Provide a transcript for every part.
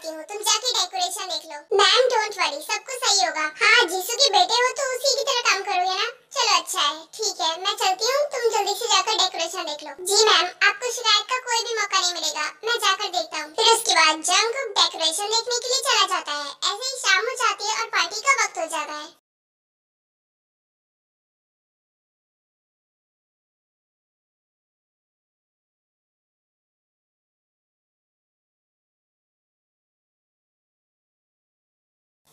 आती हूँ, तुम जाके डेकोरेशन देख लो। मैम डोंट वरी, सब कुछ सही होगा। हाँ जीसू के बेटे हो तो उसी की तरह काम करोगे ना। चलो अच्छा है, ठीक है मैं चलती हूँ, तुम जल्दी से जाकर डेकोरेशन देख लो। जी मैम, आपको शिकायत का कोई भी मौका नहीं मिलेगा, मैं जाकर देखता हूँ। फिर उसके बाद जंगकुक डेकोरेशन देखने के लिए चला जाता है। ऐसे ही शाम हो जाती है और पार्टी का वक्त हो जाता है।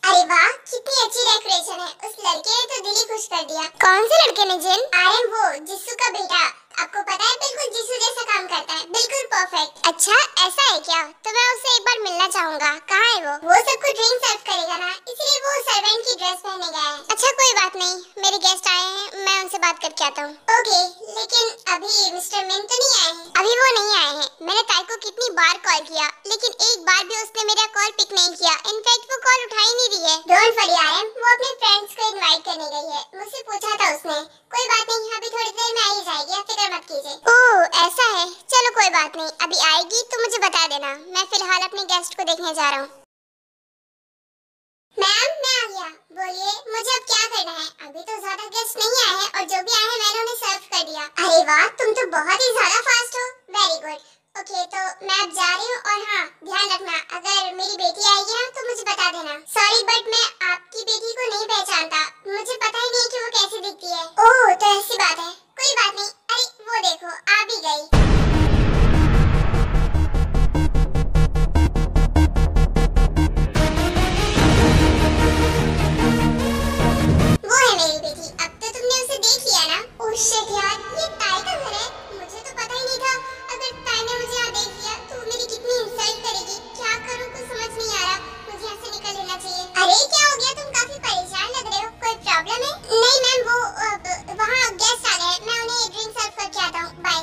अरे वाह, कितनी अच्छी डेकोरेशन है। उस लड़के ने तो दिल ही खुश कर दिया। कौन से लड़के ने जिन? आर्यन, वो जिसू का बेटा। आपको पता है बिल्कुल जिसू जैसा काम करता है, बिल्कुल परफेक्ट। अच्छा ऐसा है क्या? तो मैं उससे एक बार मिलना चाहूंगा। कहाँ है वो? वो सबको ड्रिंक सर्व करेगा ना, इसलिए वो सर्वेंट की ड्रेस पहने गया है। अच्छा कोई बात नहीं, मेरे गेस्ट आए हैं, मैं उनसे बात करके आता हूँ। ओके, लेकिन अभी मिस्टर मिन तो नहीं आए हैं। अभी वो नहीं आए हैं। मैंने ताई को कितनी बार कॉल किया, लेकिन एक बार भी उसने मेरा कॉल पिक नहीं किया। इनफैक्ट वो कॉल उठा ही नहीं रही है। डोंट वरी आर्यन, वो अपने फ्रेंड्स को इनवाइट करने गई है। मुझसे पूछा था उसने। कोई बात नहीं, अभी थोड़ी देर में आ ही जाएगी, आप फिक्र मत कीजिए। ओह ऐसा है, चलो कोई बात नहीं, अभी आएगी तो मुझे बता देना। मैं फिलहाल अपने गेस्ट को देखने जा रहा हूँ। मैम मैं आ गया। बोलिए, मुझे अब क्या करना है? अभी तो ज्यादा गेस्ट नहीं आए हैं और जो भी आए हैं मैंने उन्हें सर्व कर दिया। अरे वाह, तुम तो बहुत ही ज्यादा फास्ट हो। Very good. ओके तो मैं अब जा रही हूँ, और हाँ ध्यान रखना, अगर मेरी बेटी आएगी ना तो मुझे बता देना। सॉरी बट मैं आपकी बेटी को नहीं पहचानता, मुझे पता ही नहीं कि वो कैसी दिखती है। ओह तो ऐसी बात है, कोई बात नहीं। अरे वो देखो आ भी गई। वो है मेरी बेटी, अब तो तुमने उसे देख लिया ना। ओह शिट यार, ये ताई का घर है, मुझे तो पता ही नहीं था। अगर ताई ने मुझे यहाँ देख लिया तो वो मेरी कितनी इंसल्ट करेगी। क्या करूँ कुछ समझ नहीं आ रहा, मुझे यहाँ से निकल लेना चाहिए। अरे क्या हो गया, तुम काफी परेशान लग रहे हो, कोई प्रॉब्लम है? नहीं मैम, वो वहाँ गेस्ट आ गए, मैं उन्हें ड्रिंक सर्व करके आता हूँ। बाय।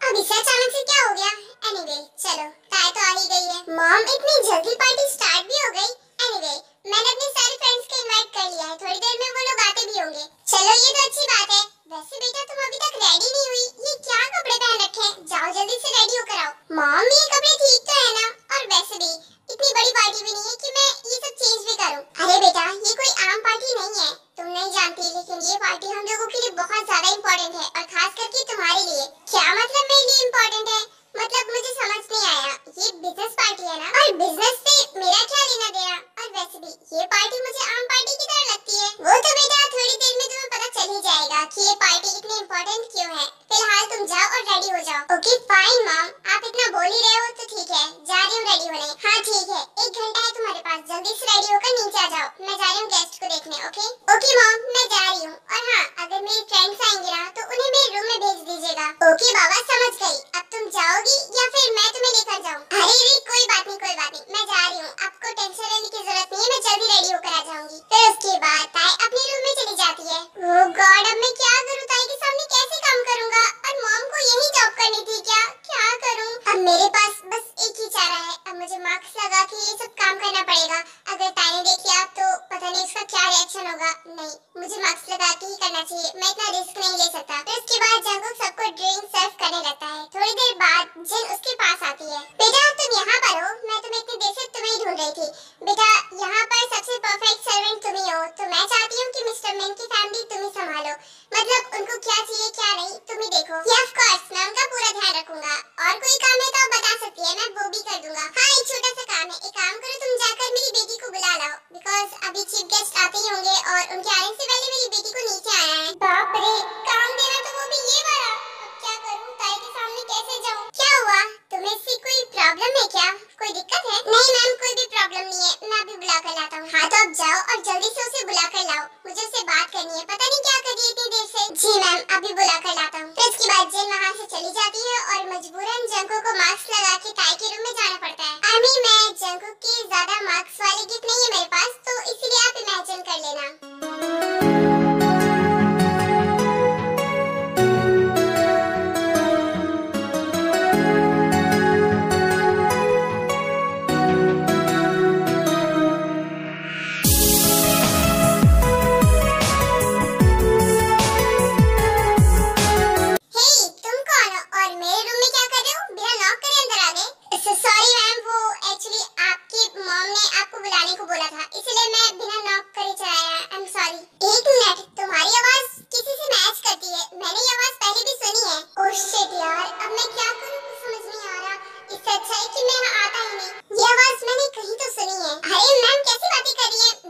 अब इसे अचानक से क्या हो गया? एनीवे चलो, ताई तो आ ही गई है। मॉम इतनी जल्दी पार्टी स्टार्ट भी हो गई? एनीवे मैंने अपने सारे फ्रेंड्स को इनवाइट कर लिया है, थोड़ी देर में वो लोग आते भी होंगे। चलो ये तो अच्छी बात है। वैसे बेटा तुम अभी तक रेडी नहीं हुई, ये क्या कपड़े पहन रखे हैं? जाओ जल्दी से रेडी होकर आओ। मॉम ये कपड़े ठीक तो है ना? और वैसे भी इतनी बड़ी पार्टी भी नहीं है कि मैं ये सब चेंज भी करूं। अरे बेटा ये कोई आम पार्टी नहीं है, तुम नहीं जानती, लेकिन ये पार्टी हम लोगों के लिए बहुत ज्यादा इम्पोर्टेंट है, और खास करके तुम्हारे लिए। क्या मतलब मेरे लिए इम्पोर्टेंट है? मतलब मुझे समझ नहीं आया। ये बिजनेस पार्टी है ना, और बिजनेस से मेरा क्या लेना देना? और वैसे भी ये पार्टी मुझे आम पार्टी की तरह लगती है। वो तो बेटा थोड़ी देर में तुम्हें पता चल ही जाएगा कि ये पार्टी इतनी इम्पोर्टेंट क्यों है। फिलहाल तुम जाओ और रेडी हो जाओ। ओके फाइन मॉम, आप इतना बोल ही रहे हो तो ठीक है, जा रही हूँ रेडी होने। हाँ ठीक है, 1 घंटा है तुम्हारे पास, जल्दी से रेडी होकर नीचे आ जाओ, मैं जा रही हूँ गेस्ट को देखने। ओके ओके मॉम मैं जा रही हूँ, और हाँ अगर मेरी फ्रेंड्स आएंगे ना तो उन्हें मेरे रूम में भेज दीजिएगा। ओके बाबा समझ गई, अब तुम जाओगी या फिर मैं तुम्हें लेकर जाऊँ? अरे कोई बात नहीं कोई बात नहीं, मैं जा रही हूँ, आपको टेंशन लेने की जरूरत नहीं है, मैं जल्दी रेडी होकर आ जाऊंगी। फिर उसके बाद ताई अपने रूम में चली जाती है। ओह गॉड, अब मैं क्या करूँ? ताई के सामने कैसे काम करूँगा? और मॉम को यही जॉब करनी थी क्या? क्या करूँ? अब मेरे पास बस एक ही चारा है, अब मुझे मास्क लगा के ये सब काम करना पड़ेगा। अगर ताई ने देख लिया तो पता नहीं उसका क्या रिएक्शन होगा। नहीं, मुझे मास्क लगा के ही करना चाहिए, मैं इतना रिस्क नहीं ले सकता। फिर उसके बाद जंगकुक सबको ड्रिंक सर्व करने लगता है। थोड़ी देर बाद जिन उसके पास आती है। बेटा तुम यहाँ पर हो, मैं तुम्हें इतनी देर से तुम्हें ही ढूंढ रही थी। बेटा यहाँ पर सबसे परफेक्ट सर्वेंट तुम ही हो, तो मैं चाहती हूँ कि मिस्टर मिन की फैमिली तुम ही संभालो। मतलब उनको क्या चाहिए क्या नहीं तुम ही देखो। ऑफ कोर्स मैं उनका पूरा ध्यान रखूंगा, और कोई काम है तो आप बता सकती है, मैं वो भी कर दूंगा। हाँ एक छोटा सा काम है, एक काम करो तुम जाकर मेरी बेटी को बुला लाओ, बिकॉज अभी चीफ गेस्ट आते ही होंगे और उनके आने से पहले मेरी बेटी को नीचे आना है। बाप रे, काम देना तो वो भी ये वाला। अब क्या करूँ, ताई के सामने कैसे जाऊँ? क्या हुआ, तुम्हें इससे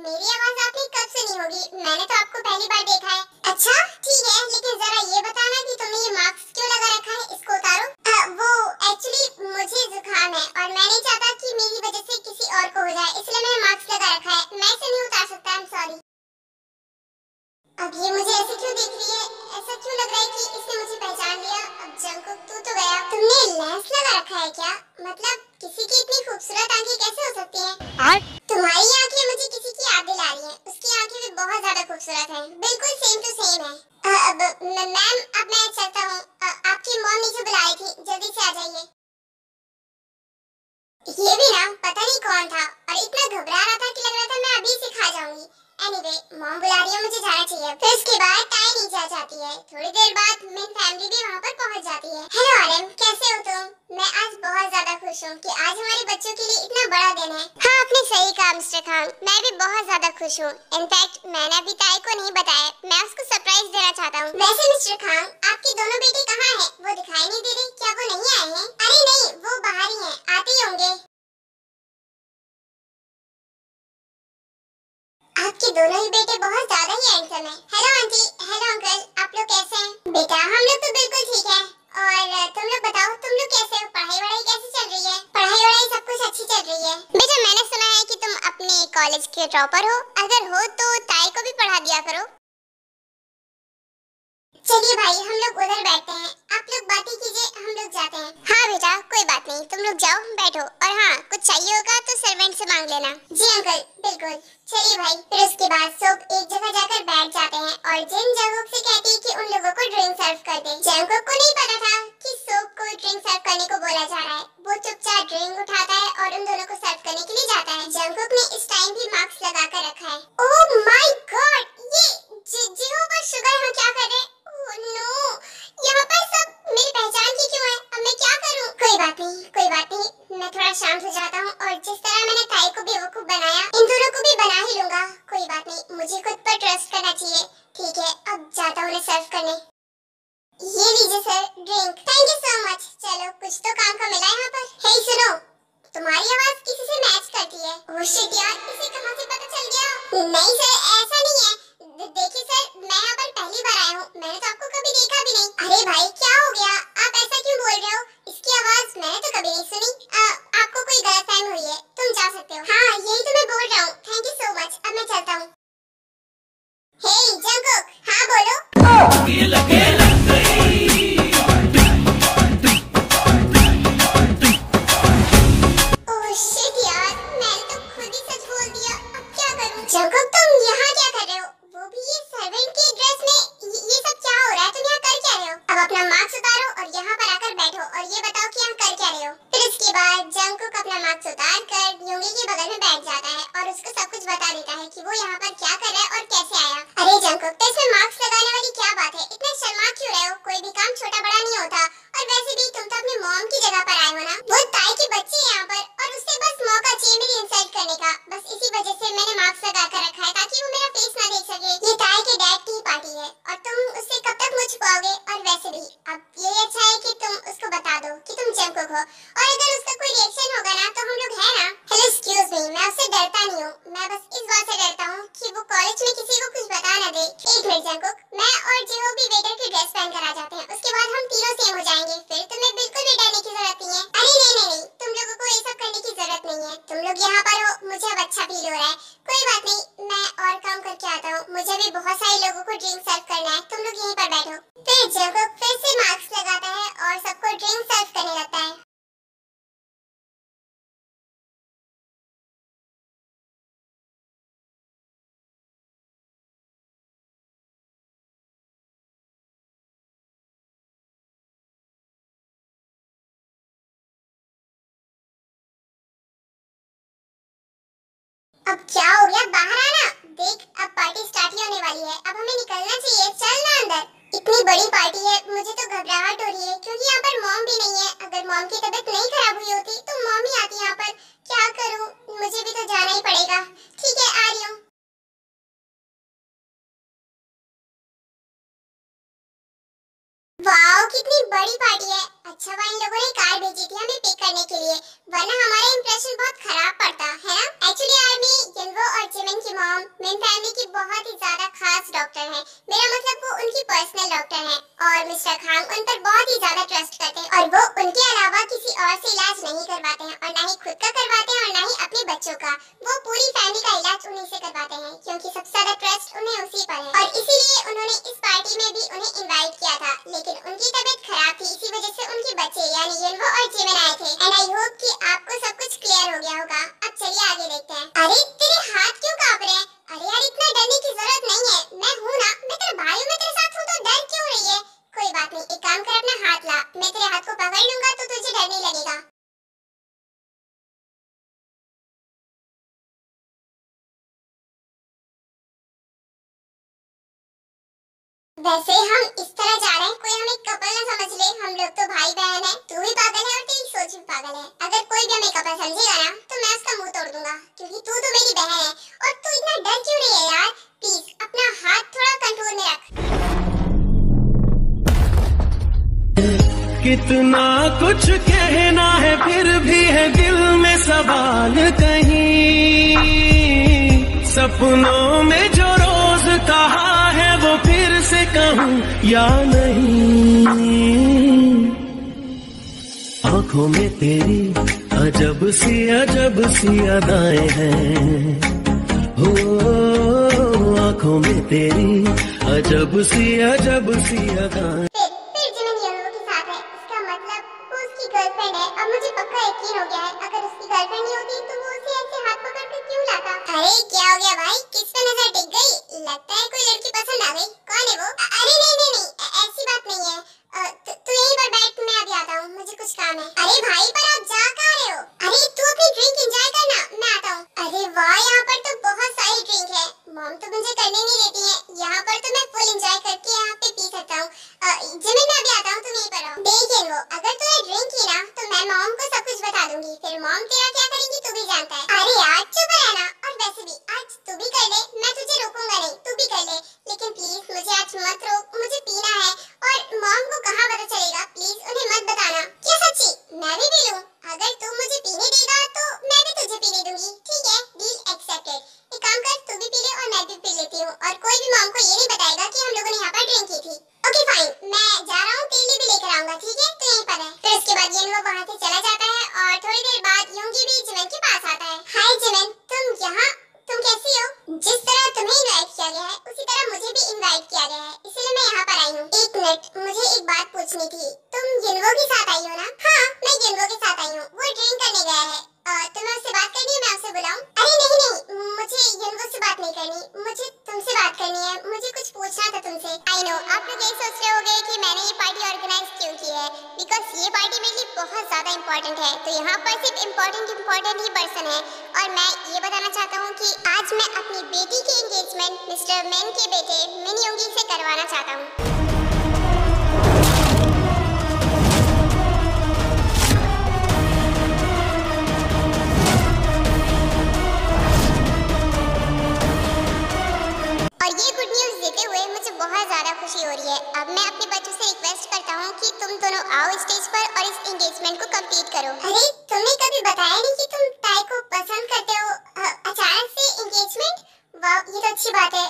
मेरी आवाज आपने कब सुनी होगी? मैंने तो आपको पहली बार देखा है। अच्छा ठीक है, लेकिन जरा ये बताना कि तुमने ये मास्क क्यों लगा रखा है? इसको उतारो। वो एक्चुअली मुझे जुकाम है और मैं नहीं चाहता कि मेरी वजह से किसी और को हो जाए, इसलिए मैंने मास्क लगा रखा है। मैं इसे नहीं उतार सकता, आई एम सॉरी। अब ये मुझे ऐसे क्यों देख रही है? ऐसा क्यों लग रहा है कि इसने मुझे पहचान लिया? अब जंगकुक तू तो गया। तुमने लेंस लगा रखा है क्या? मतलब किसी की इतनी खूबसूरत आंखें कैसे हो सकती हैं? तुम्हारी आंखें मुझे किसी की याद दिला रही हैं। उसकी आंखें भी बहुत ज्यादा खूबसूरत हैं, बिल्कुल सेम टू सेम है। अब मैम, अब मैं चलता हूँ। आपकी मॉम नीचे बुला रही थी, जल्दी से आ जाइए। ये भी ना पता नहीं कौन था और इतना घबरा रहा था कि लग रहा था मैं अभी इसे खा जाऊंगी। एनीवे, मॉम बुला रही है, मुझे जाना चाहिए। फिर उसके बाद टाई नीचे आ जाती है। थोड़ी देर बाद मेरी फैमिली भी वहाँ पर पहुँच जाती है। हेलो आरएम, कैसे हो तुम? मैं आज बहुत ज्यादा खुश हूँ कि आज हमारे बच्चों के लिए इतना बड़ा दिन है। हाँ, आपने सही कहा मिस्टर खान, मैं भी बहुत ज्यादा खुश हूँ। इनफैक्ट मैंने अभी ताई को नहीं बताया, मैं उसको सरप्राइज देना चाहता हूँ। वैसे मिस्टर खान, आपके दोनों बेटे कहाँ हैं? वो दिखाई नहीं दे रहे, क्या वो नहीं आए हैं? अरे नहीं, वो बाहर ही हैं, आते ही होंगे। आपके दोनों ही बेटे बहुत ज्यादा ही हैंडसम हैं। हेलो आंटी, हेलो अंकल, आप लोग कैसे हैं? बेटा हम लोग तो बिल्कुल ठीक हैं। और तुम लोग बताओ, तुम लोग कैसे हो? पढ़ाई वढ़ाई कैसी चल रही है? पढ़ाई वढ़ाई सब कुछ अच्छी चल रही है। बेटा मैंने सुना है कि तुम अपने कॉलेज के टॉपर हो। अगर हो तो ताई को भी पढ़ा दिया करो। चलिए भाई, हम लोग उधर बैठते हैं, आप लोग बातें कीजिए, हम लोग जाते हैं। हाँ बेटा, कोई बात नहीं, तुम लोग जाओ बैठो, और हाँ कुछ चाहिए होगा तो सर्वेंट से मांग लेना। जी अंकल, बिल्कुल। चलिए भाई, फिर उसके बाद सब एक जगह जाकर बैठ जाते हैं और जिन जंगकुक से कहते हैं कि उन लोगों को ड्रिंक सर्व कर दे। जंगकुक को नहीं पता था कि सोप को ड्रिंक सर्व करने को बोला जा रहा है। वो चुपचाप ड्रिंक उठाता है और उन दोनों को सर्व करने के लिए जाता है। जंगकुक ने इस टाइम भी मास्क लगा कर रखा है। ओह माय गॉड, ये जिहो पर शुगर हम क्या कर रहे हैं? ओह नो, यहाँ पर सब मेरी पहचान की क्यों है? अब मैं क्या करूँ? कोई बात नहीं, कोई बात नहीं, मैं थोड़ा शांत हो जाता हूँ और जिस तरह मैंने ताई को बेवकूफ बनाया, इन दोनों को भी बना ही लूंगा। कोई बात नहीं, मुझे खुद पर ट्रस्ट करना चाहिए। ठीक है, अब जाता हूँ उन्हें सर्व करने। ये लीजिए sir, drink. Thank you so much. चलो कुछ तो काम का मिला यहाँ पर। हे सुनो, तुम्हारी आवाज किसी से मैच करती है। ओह शिट यार, इसे कहाँ से पता चल गया? नहीं सर, ऐसा नहीं है। देखिए सर, मैं यहाँ पर पहली बार आया हूँ, मैंने तो आपको कभी देखा भी नहीं। अरे भाई क्या हो गया? आप ऐसा क्यों बोल रहे हो? इसकी आवाज मैंने तो कभी नहीं सुनी। आपको कोई गलतफहमी हुई है, तुम जा सकते हो। हाँ यही तो मैं बोल रहा हूँ। थैंक यू सो मच, अब मैं चलता हूँ। हे जंगकुक, हाँ बोलो। ओह शिट यार, मैंने तो खुद ही सच बोल दिया, अब क्या करूं? जंगकुक तुम यहाँ क्या कर रहे हो? वो भी ये सर्वेंट की ड्रेस में? ये सब क्या हो रहा है? तुम यहाँ कर क्या रहे हो? अब अपना मास्क उतारो और यहाँ पर आकर बैठो और ये बताओ कि यहाँ कर क्या रहे हो? फिर इसके बाद जंगकुक अपना मास्क उतार कर यूंगी के बगल में बैठ जाता है और उसको सब कुछ बता देता है कि वो यहाँ पर क्या कर रहा है और कैसे आया। अरे जंगकुक, तो इसमें मास्क लगाने वाली क्या बात है? इतना शर्मा क्यों रहे हो? कोई भी काम छोटा बड़ा नहीं होता। और वैसे भी तुम तो अपनी मॉम की जगह पर आए हो ना। वो ताई के बच्चे हैं यहाँ पर और उससे बस मौका चाहिए मेरी इंसल्ट करने का। बस इसी वजह से मैंने मास्क लगा कर रखा है ताकि वो मेरा फेस ना देख सके। ये ताई के डैड की पार्टी है और तुम उससे कब तक मुझ पाओगे? और वैसे भी अब ये अच्छा है कि तुम उसको बता दो कि तुम जंगकुक हो, और अगर उसका कोई रिएक्शन होगा ना तो हम लोग हैं ना। हेलो एक्सक्यूज मी, मैं उससे डरता नहीं हूँ, मैं बस इस बात से डरता हूँ कि वो कॉलेज में किसी को कुछ बता ना दे। एक मिनट जंगकुक, मैं और जिहो भी वेटर की ड्रेस पहन कर आ जाते हैं, उसके बाद हम तीनों सेम हो जाएंगे, फिर तुम्हें बिल्कुल भी डरने की जरूरत नहीं है। अरे नहीं, तुम लोगों को ये सब करने की जरूरत नहीं है, तुम लोग यहाँ पर हो, मुझे अब अच्छा फील हो रहा है। कोई बात नहीं, मैं और काम करके आता हूँ, मुझे भी बहुत सारे लोगों को ड्रिंक सर्व करना है, तुम लोग यहीं पर बैठो। फिर जंगकुक फिर से मास्क लगाता है और सबको ड्रिंक सर्व करने लगता है। अब क्या हो गया? बाहर आना। देख अब पार्टी स्टार्ट ही होने वाली है, अब हमें निकलना चाहिए, चल ना अंदर। इतनी बड़ी पार्टी है, मुझे तो घबराहट हो रही है क्योंकि यहाँ पर मॉम भी नहीं है। अगर मॉम की तबीयत नहीं खराब हुई होती तो मॉम ही आती यहाँ पर। क्या करूँ, मुझे भी तो जाना ही पड़ेगा। ठीक है, आ रही हूँ। वाओ, कितनी बड़ी पार्टी है। अच्छा हुआ इन लोगों ने कार भेजी थी हमें पिक करने के लिए। वरना हमारा इंप्रेशन बहुत खराब पड़ता है ना। एक्चुअली आर्मी यिनवो और जिमिन की मॉम मेन फैमिली की बहुत ही ज्यादा खास डॉक्टर है। मेरा मतलब वो उनकी पर्सनल डॉक्टर है और मिस्टर खांग उन पर बहुत ही ज्यादा ट्रस्ट करते हैं और वो उनके अलावा किसी और से इलाज नहीं करवाते हैं और ना ही खुद का करवाते हैं और ना ही अपने बच्चों का। वो पूरी फैमिली का इलाज उन्हीं से करवाते हैं क्योंकि सबसे ज्यादा ट्रस्ट उन्हें उसी पर है और इसीलिए उन्होंने इस पार्टी में भी उन्हें इनवाइट किया था, लेकिन उनकी तबीयत खराब थी, इसी वजह से उनके बच्चे यानी यिनवो और जिमिन आए थे। एंड आई होप कि आपको सब कुछ क्लियर हो गया होगा। अब चलिए आगे देखते हैं। अरे तेरे हाथ क्यों कांप रहे हैं? अरे यार इतना डरने की जरूरत नहीं है, मैं हूँ ना, मैं तेरा भाई हूँ, मैं तेरे साथ हूँ, तो डर क्यों रही है? कोई बात नहीं, एक काम कर, अपना हाथ ला, मैं तेरे हाथ को पकड़ लूंगा तो तुझे डर नहीं लगेगा। वैसे हम इस तरह जा रहे हैं, कोई हमें कपल ना समझ ले, हम लोग तो भाई बहन हैं। तू भी पागल है और तेरी सोच भी पागल है। अगर कोई भी हमें कपल समझेगा ना तो मैं उसका मुंह तोड़ दूंगा क्योंकि तू तो मेरी बहन है। और तू इतना डर क्यों रही है यार? प्लीज अपना हाथ थोड़ा कंट्रोल में रख। कितना कुछ कहना है फिर भी है दिल में सवाल कहीं, सपनों में जो रोज कहा है वो फिर से कहूँ या नहीं। आंखों में तेरी अजब सी अदाएं हैं, हो आंखों में तेरी अजब सी अदाएं। फिर जिमिन यिनवो के साथ है, इसका मतलब वो उसकी गर्लफ्रेंड है। अब मुझे पक्का यकीन हो गया है, अगर उसकी गर्लफ्रेंड नहीं होती तो वो उसे ऐसे हाथ पकड़ कर क्यों लाता? अरे क्या हो गया भाई, किस पे नजर टिक गई? लगता है कोई लड़की पसंद आ गई। कौन है वो? अरे नहीं, ऐसी बात नहीं है। तू यहीं पर बैठ, मैं अभी आता हूँ, मुझे कुछ काम है। अरे भाई पर आप जा कहाँ रहे हो? अरे तू अपनी ड्रिंक एंजॉय करना, मैं आता हूँ। अरे वाह, यहाँ पर तो बहुत सारी ड्रिंक है, मॉम तो मुझे करने नहीं देती है। यहाँ पर तो मैं फुल एंजॉय करके यहाँ पे पी सकता हूँ। जिमिन मैं अभी आता हूँ, तुम यहीं पर रहो। देख यिनवो, अगर तूने ड्रिंक की ना तो मैं मॉम को सब कुछ बता दूंगी, फिर मॉम तेरा क्या करेगी तू भी जानता है। अरे यार चुप रहना, और वैसे भी आज तू भी कर ले, मैं तुझे रोकूंगा नहीं, तू भी कर ले, लेकिन प्लीज मुझे आज मत रोक, मुझे पीना है। और मॉम को कहाँ पता चलेगा, प्लीज उन्हें मत बताना। क्या सच्ची? मैं भी पी लूं? अगर तू मुझे पीने देगा तो मैं भी तुझे पीने दूंगी, ठीक है? Deal accepted. एक काम कर, तू भी पी ले और मैं भी पी लेती हूँ, और कोई भी मॉम को ये नहीं बताएगा कि हम लोगों ने यहाँ पर ड्रिंक की थी। ओके फाइन, मैं जा रहा हूँ, तेरे लिए भी लेकर आऊंगा, ठीक है? तो यहीं पर है। फिर उसके बाद यिनवो वहाँ से चला जाता है और थोड़ी देर बाद योंगी भी जिमिन के पास आता है। हाय जिमिन, तुम यहाँ, तुम कैसी हो? जिस तरह तुम्हें इनवाइट किया गया है उसी तरह मुझे भी इनवाइट किया गया है, इसलिए मैं यहाँ पर आई हूँ। एक मिनट, मुझे एक बात पूछनी थी, तुम यिनवो के साथ आई हो ना? हाँ, मैं यिनवो के साथ आई हूँ, वो ड्रिंक करने गया है। तुम्हें उससे बात करनी है, मैं उससे बुलाऊं? अरे नहीं, मुझे यिनवो से बात नहीं करनी, मुझे तुमसे बात करनी है, मुझे कुछ पूछना था तुमसे। आई नो आप लोग यही सोच रहे होगे कि मैंने ये पार्टी ऑर्गेनाइज क्यों की है, बिकॉज ये पार्टी मेरे लिए बहुत ज्यादा इम्पोर्टेंट है। तो यहाँ पर सिर्फ इम्पोर्टेंट ही पर्सन है, और मैं ये बताना चाहता हूँ कि आज मैं अपनी बेटी की एंगेजमेंट मिस्टर मेन के बेटे मिन योंगी से करवाना चाहता हूँ। और ये गुड न्यूज़ देते हुए मुझे बहुत ज्यादा खुशी हो रही है। अब मैं अपने बच्चों से रिक्वेस्ट करता हूँ कि तुम दोनों आओ स्टेज पर और इस एंगेजमेंट को कंप्लीट करो। अरे तुमने कभी बताया नहीं कि तुम ताई को पसंद करते हो, अचानक से एंगेजमेंट? वाह, ये तो अच्छी बात है।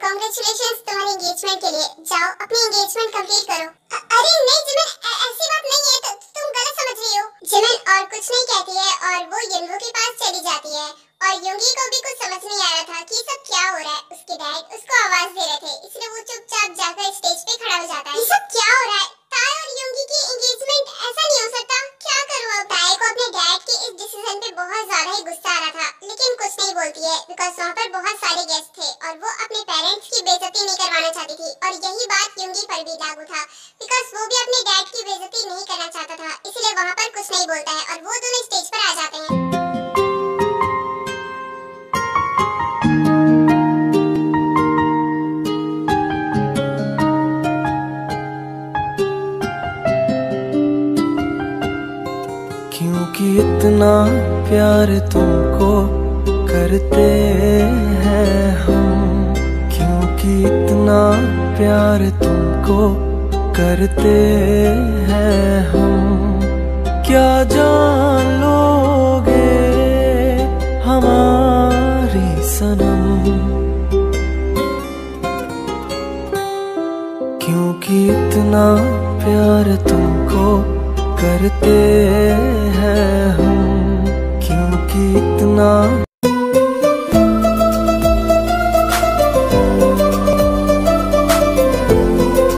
कांग्रेचुलेशंस तुम्हारे एंगेजमेंट के लिए। जाओ अपनी एंगेजमेंट कंप्लीट करो। अरे नहीं जिमिन, ऐसी बात नहीं है, तुम गलत समझ रही हो। जिमिन और कुछ नहीं कहती है और वो यिनवो के पास चली जाती है, और योंगी को भी कुछ समझ नहीं आ रहा था कि सब क्या हो रहा है। उसके डैड उसको आवाज दे रहे थे, इसलिए वो चुपचाप जाकर स्टेज पे खड़ा हो जाता है। ये सब क्या हो रहा है? ताई और योंगी की एंगेजमेंट, ऐसा नहीं हो सकता। क्या करूं अब? ताई को अपने डैड के इस डिसीजन पे बहुत ज्यादा ही गुस्सा आ रहा था, लेकिन कुछ नहीं बोलती है बिकॉज वहाँ पर बहुत सारे गेस्ट थे और वो अपने पेरेंट्स की बेइज्जती नहीं करवाना चाहती थी। और यही बात योंगी पर भी लागू था, बिकॉज वो भी अपने डैड की बेइज्जती नहीं करना चाहता था, इसलिए वहाँ पर कुछ नहीं बोलता है और वो दोनों स्टेज पर आ जाते हैं। क्योंकि इतना प्यार तुमको करते हैं हम, क्योंकि इतना प्यार तुमको करते हैं हम, क्या जान लोगे हमारी सनम, क्योंकि इतना प्यार तुमको करते हैं हम, क्योंकि इतना